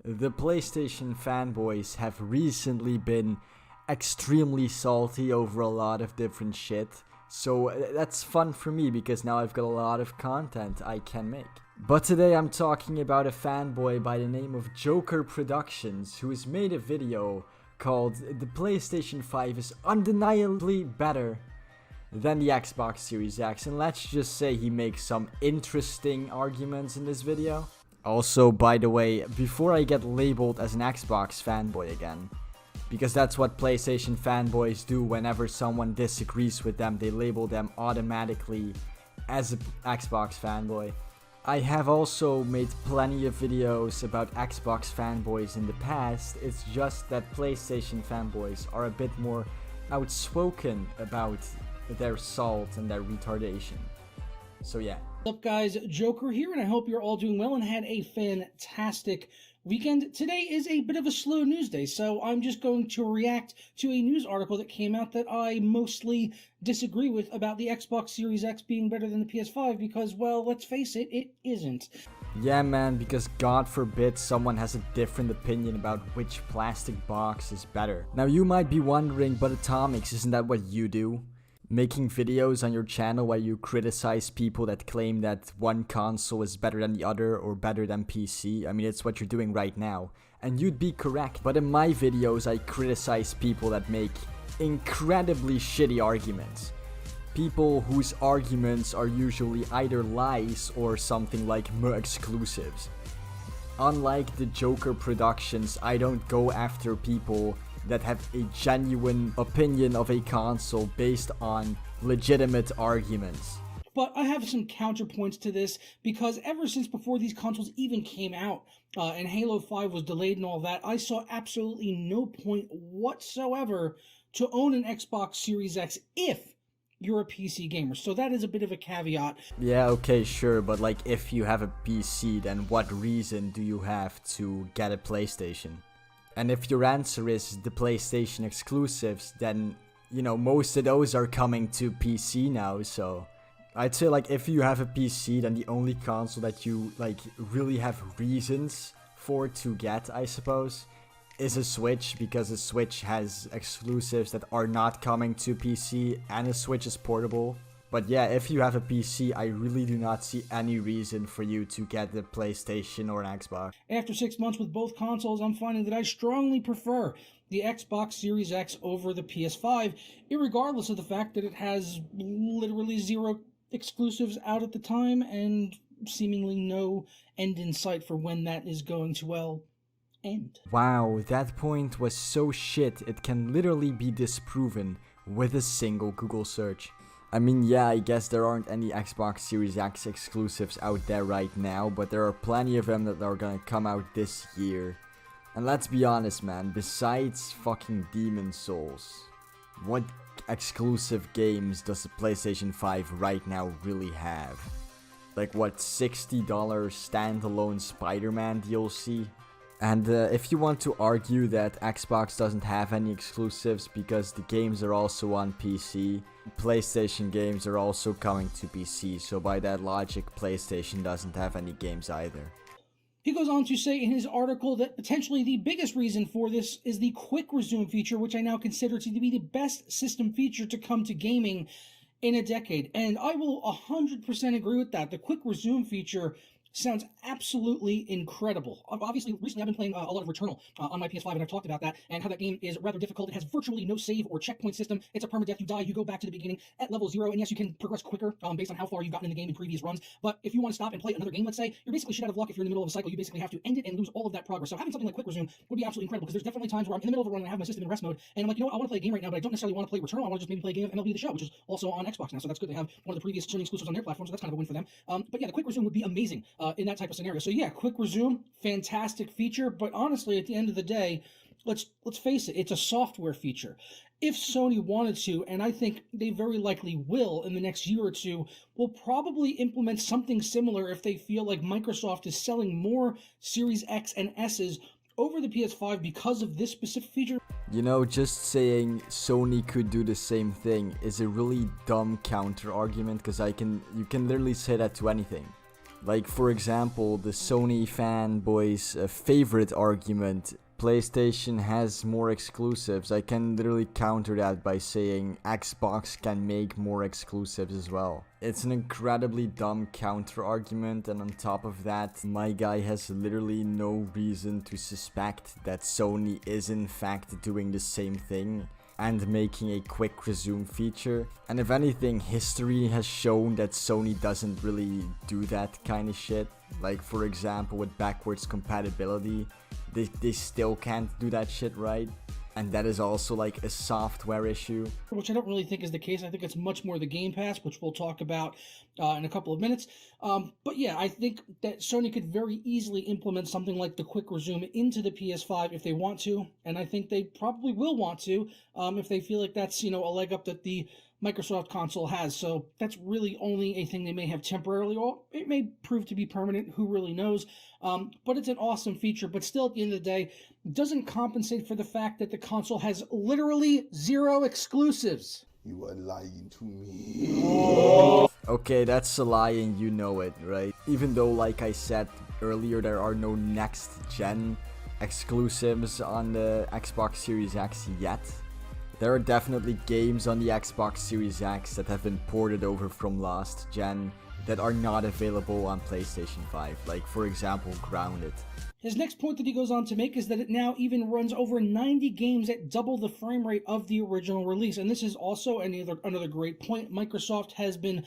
The PlayStation fanboys have recently been extremely salty over a lot of different shit. So that's fun for me because now I've got a lot of content I can make. But today I'm talking about a fanboy by the name of Joker Productions who has made a video called "The PlayStation 5 is undeniably better than the Xbox Series X," and let's just say he makes some interesting arguments in this video. Also, by the way, before I get labeled as an Xbox fanboy again, because that's what PlayStation fanboys do whenever someone disagrees with them, they label them automatically as an Xbox fanboy. I have also made plenty of videos about Xbox fanboys in the past. It's just that PlayStation fanboys are a bit more outspoken about their salt and their retardation. So yeah. What's up guys, Joker here, and I hope you're all doing well and had a fantastic weekend. Today is a bit of a slow news day, so I'm just going to react to a news article that came out that I mostly disagree with about the Xbox Series X being better than the PS5 because, well, let's face it, it isn't. Yeah man, because God forbid someone has a different opinion about which plastic box is better. Now you might be wondering, but Atomics, isn't that what you do? Making videos on your channel where you criticize people that claim that one console is better than the other or better than PC. I mean, it's what you're doing right now. And you'd be correct. But in my videos, I criticize people that make incredibly shitty arguments. People whose arguments are usually either lies or something like exclusives. Unlike the Joker Productions, I don't go after people that have a genuine opinion of a console based on legitimate arguments. But I have some counterpoints to this because ever since before these consoles even came out and Halo 5 was delayed and all that, I saw absolutely no point whatsoever to own an Xbox Series X if you're a PC gamer. So that is a bit of a caveat. Yeah, okay, sure, but like if you have a PC, then what reason do you have to get a PlayStation? And if your answer is the PlayStation exclusives, then, you know, most of those are coming to PC now, so I'd say, like, if you have a PC, then the only console that you, like, really have reasons for to get, I suppose, is a Switch, because a Switch has exclusives that are not coming to PC, and a Switch is portable. But yeah, if you have a PC, I really do not see any reason for you to get the PlayStation or an Xbox. After 6 months with both consoles, I'm finding that I strongly prefer the Xbox Series X over the PS5, irregardless of the fact that it has literally zero exclusives out at the time and seemingly no end in sight for when that is going to, well, end. Wow, that point was so shit, it can literally be disproven with a single Google search. I mean, yeah, I guess there aren't any Xbox Series X exclusives out there right now, but there are plenty of them that are gonna come out this year. And let's be honest, man, besides fucking Demon Souls, what exclusive games does the PlayStation 5 right now really have? Like, what, $60 standalone Spider-Man DLC? And if you want to argue that Xbox doesn't have any exclusives because the games are also on PC, PlayStation games are also coming to PC, so by that logic, PlayStation doesn't have any games either. He goes on to say in his article that potentially the biggest reason for this is the quick resume feature, which I now consider to be the best system feature to come to gaming in a decade. And I will 100% agree with that. The quick resume feature sounds absolutely incredible. Obviously, recently I've been playing a lot of Returnal on my PS5, and I've talked about that, and how that game is rather difficult. It has virtually no save or checkpoint system. It's a permadeath. You die, you go back to the beginning at level 0, and yes, you can progress quicker based on how far you've gotten in the game in previous runs, but if you want to stop and play another game, let's say, you're basically shit out of luck if you're in the middle of a cycle. You basically have to end it and lose all of that progress. So having something like Quick Resume would be absolutely incredible, because there's definitely times where I'm in the middle of a run and I have my system in rest mode, and I'm like, you know what, I want to play a game right now, but I don't necessarily want to play Returnal. I want to just maybe play a game of MLB The Show, which is also on Xbox now, so that's good. They have one of the previous Sony exclusives on their platform, so that's kind of a win for them. But yeah, the Quick Resume would be amazing in that type of scenario. So yeah, Quick Resume, fantastic feature, but honestly, at the end of the day, let's face it, it's a software feature. If Sony wanted to, and I think they very likely will in the next year or two, will probably implement something similar if they feel like Microsoft is selling more Series X and S's over the PS5 because of this specific feature. You know, just saying Sony could do the same thing is a really dumb counter argument, because you can literally say that to anything. Like, for example, the Sony fanboys' favorite argument, PlayStation has more exclusives. I can literally counter that by saying Xbox can make more exclusives as well. It's an incredibly dumb counter argument, and on top of that, my guy has literally no reason to suspect that Sony is in fact doing the same thing and making a quick resume feature. And if anything, history has shown that Sony doesn't really do that kind of shit. Like, for example, with backwards compatibility, they still can't do that shit right. And that is also like a software issue. Which I don't really think is the case. I think it's much more the Game Pass, which we'll talk about in a couple of minutes. But yeah, I think that Sony could very easily implement something like the quick resume into the PS5 if they want to. And I think they probably will want to if they feel like that's, a leg up that the Microsoft console has. So that's really only a thing they may have temporarily, or it may prove to be permanent. Who really knows? But it's an awesome feature. But still, at the end of the day, doesn't compensate for the fact that the console has literally 0 exclusives. You are lying to me. Okay, that's a lie and you know it, right? Even though, like I said earlier, there are no next-gen exclusives on the Xbox Series X yet, there are definitely games on the Xbox Series X that have been ported over from last gen that are not available on PlayStation 5, like for example Grounded. His next point that he goes on to make is that it now even runs over 90 games at double the frame rate of the original release. And this is also another great point. Microsoft has been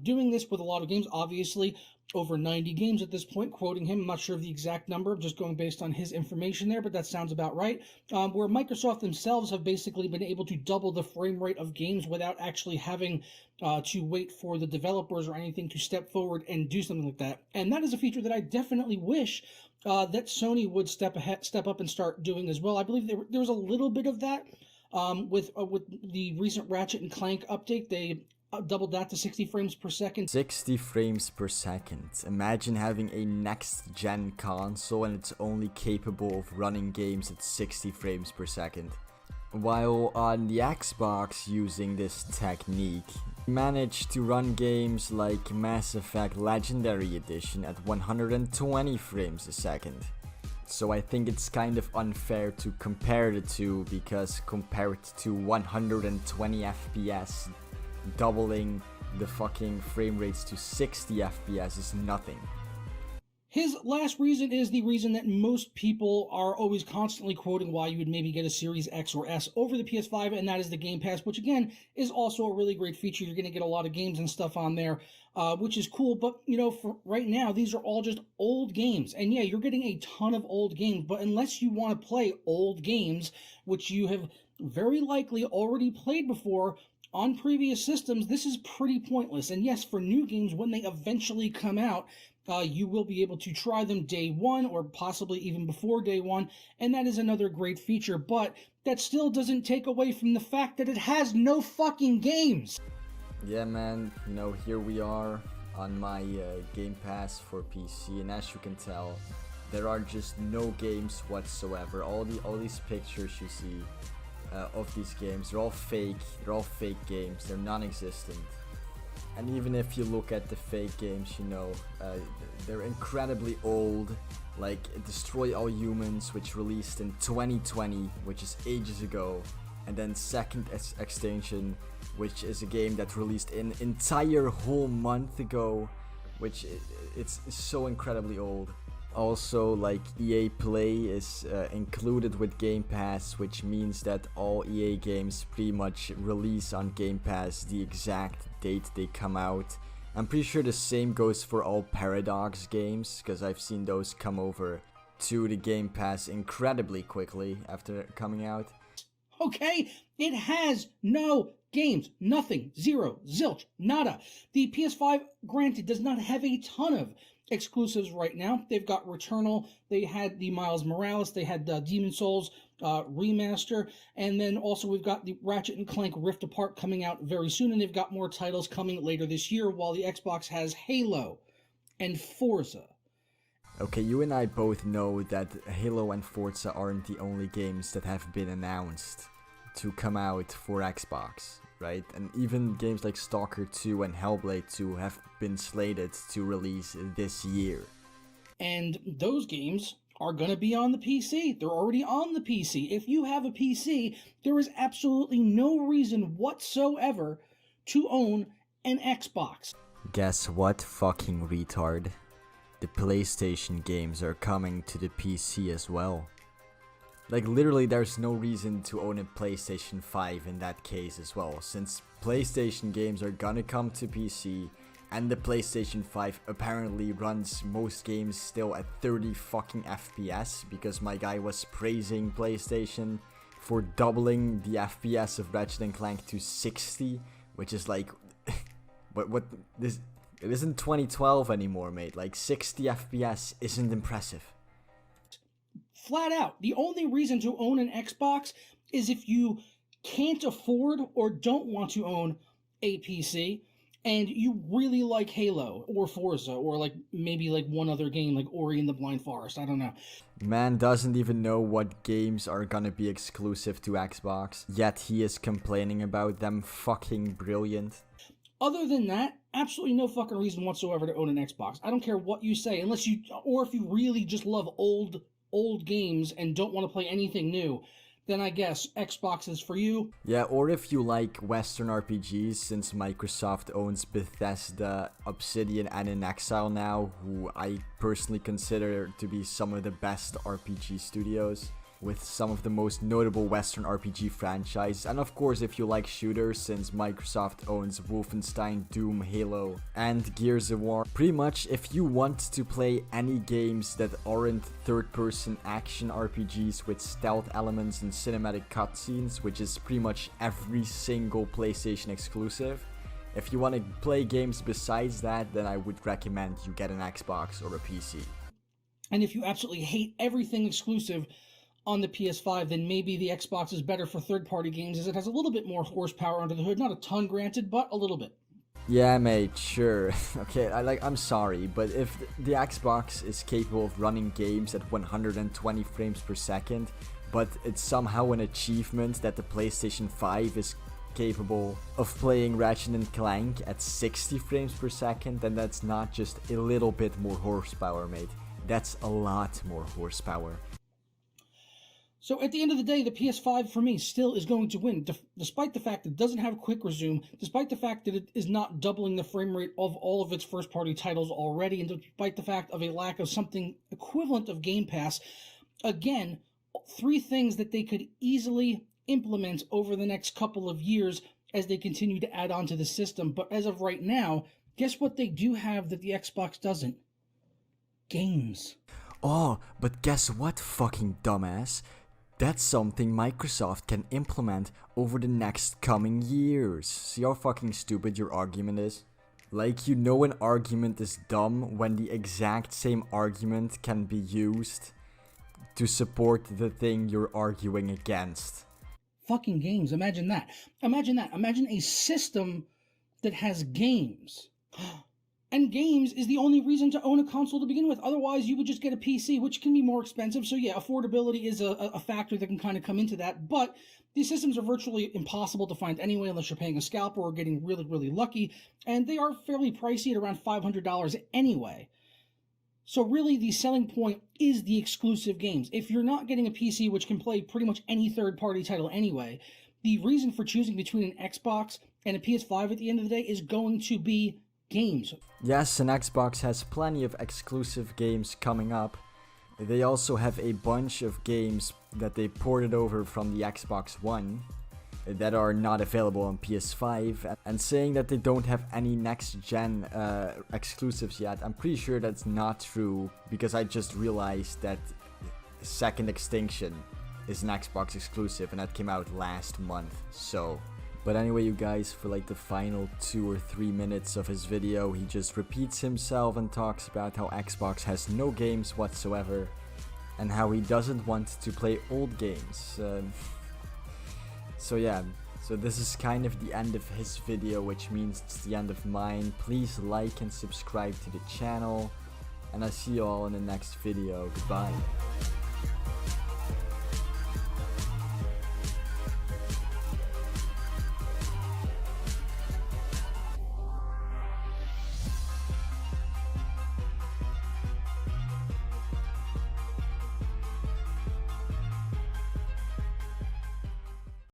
doing this with a lot of games, obviously over 90 games at this point, quoting him. I'm not sure of the exact number, just going based on his information there, but that sounds about right. Where Microsoft themselves have basically been able to double the frame rate of games without actually having to wait for the developers or anything to step forward and do something like that. And that is a feature that I definitely wish that Sony would step up and start doing as well. I believe there was a little bit of that with the recent Ratchet and Clank update. They doubled that to 60 frames per second. 60 frames per second. Imagine having a next-gen console and it's only capable of running games at 60 frames per second. While on the Xbox, using this technique, managed to run games like Mass Effect Legendary Edition at 120 frames a second. So I think it's kind of unfair to compare the two, because compared to 120 FPS, doubling the fucking frame rates to 60 FPS is nothing. His last reason is the reason that most people are always constantly quoting why you would maybe get a Series X or S over the PS5, and that is the Game Pass, which again is also a really great feature. You're going to get a lot of games and stuff on there, which is cool. But, for right now, these are all just old games. And yeah, you're getting a ton of old games, but unless you want to play old games, which you have very likely already played before on previous systems, this is pretty pointless. And yes, for new games, when they eventually come out, you will be able to try them day one or possibly even before day one, and that is another great feature, but that still doesn't take away from the fact that it has no fucking games. Yeah, man, here we are on my Game Pass for PC, and as you can tell, there are just no games whatsoever. All these pictures you see of these games, they're all fake games, they're non-existent. And even if you look at the fake games, they're incredibly old, like Destroy All Humans, which released in 2020, which is ages ago, and then Second Extinction, which is a game that released an entire whole month ago, which it's so incredibly old. Also, like, EA Play is included with Game Pass, which means that all EA games pretty much release on Game Pass the exact date they come out. I'm pretty sure the same goes for all Paradox games, because I've seen those come over to the Game Pass incredibly quickly after coming out. Okay, it has no games, nothing, zero, zilch, nada. The PS5, granted, does not have a ton of exclusives right now. They've got Returnal, they had the Miles Morales, they had the Demon Souls remaster, and then also we've got the Ratchet and Clank Rift Apart coming out very soon, and they've got more titles coming later this year, while the Xbox has Halo and Forza. Okay, you and I both know that Halo and Forza aren't the only games that have been announced to come out for Xbox, right? And even games like Stalker 2 and Hellblade 2 have been slated to release this year. And those games are going to be on the PC. They're already on the PC. If you have a PC, there is absolutely no reason whatsoever to own an Xbox. Guess what, fucking retard? The PlayStation games are coming to the PC as well. Like, literally, there's no reason to own a PlayStation 5 in that case as well, since PlayStation games are gonna come to PC, and the PlayStation 5 apparently runs most games still at 30 fucking FPS, because my guy was praising PlayStation for doubling the FPS of Ratchet & Clank to 60, which is like, what, this, it isn't 2012 anymore, mate. Like, 60 FPS isn't impressive. Flat out, the only reason to own an Xbox is if you can't afford or don't want to own a PC and you really like Halo or Forza or like maybe like one other game like Ori and the Blind Forest. I don't know. Man doesn't even know what games are gonna be exclusive to Xbox, yet he is complaining about them. Fucking brilliant. Other than that, absolutely no fucking reason whatsoever to own an Xbox. I don't care what you say, unless you, or if you really just love old games and don't want to play anything new, then I guess Xbox is for you. Yeah, or if you like Western RPGs, since Microsoft owns Bethesda, Obsidian, and In Exile now, who I personally consider to be some of the best RPG studios, with some of the most notable Western RPG franchises. And of course, if you like shooters, since Microsoft owns Wolfenstein, Doom, Halo, and Gears of War. Pretty much, if you want to play any games that aren't third-person action RPGs with stealth elements and cinematic cutscenes, which is pretty much every single PlayStation exclusive, if you want to play games besides that, then I would recommend you get an Xbox or a PC. And if you absolutely hate everything exclusive on the PS5, then maybe the Xbox is better for third-party games, as it has a little bit more horsepower under the hood. Not a ton, granted, but a little bit. Yeah, mate, sure. Okay, I'm sorry, but if the Xbox is capable of running games at 120 frames per second, but it's somehow an achievement that the PlayStation 5 is capable of playing Ratchet & Clank at 60 frames per second, then that's not just a little bit more horsepower, mate. That's a lot more horsepower. So at the end of the day, the PS5 for me still is going to win, despite the fact that it doesn't have quick resume, despite the fact that it is not doubling the frame rate of all of its first-party titles already, and despite the fact of a lack of something equivalent of Game Pass. Again, three things that they could easily implement over the next couple of years as they continue to add on to the system. But as of right now, guess what they do have that the Xbox doesn't? Games. Oh, but guess what, fucking dumbass? That's something Microsoft can implement over the next coming years. See how fucking stupid your argument is? Like, you know, an argument is dumb when the exact same argument can be used to support the thing you're arguing against. Fucking games. Imagine that. Imagine that. Imagine a system that has games. And games is the only reason to own a console to begin with. Otherwise, you would just get a PC, which can be more expensive. So yeah, affordability is a factor that can kind of come into that. But these systems are virtually impossible to find anyway unless you're paying a scalper or getting really, really lucky. And they are fairly pricey at around $500 anyway. So really, the selling point is the exclusive games. If you're not getting a PC, which can play pretty much any third-party title anyway, the reason for choosing between an Xbox and a PS5 at the end of the day is going to be games. Yes, and Xbox has plenty of exclusive games coming up. They also have a bunch of games that they ported over from the Xbox One that are not available on PS5, and saying that they don't have any next-gen exclusives yet, I'm pretty sure that's not true, because I just realized that Second Extinction is an Xbox exclusive, and that came out last month, so... But anyway, you guys, for like the final 2 or 3 minutes of his video, he just repeats himself and talks about how Xbox has no games whatsoever, and how he doesn't want to play old games. So yeah, so this is kind of the end of his video, which means it's the end of mine. Please like and subscribe to the channel, and I'll see you all in the next video. Goodbye.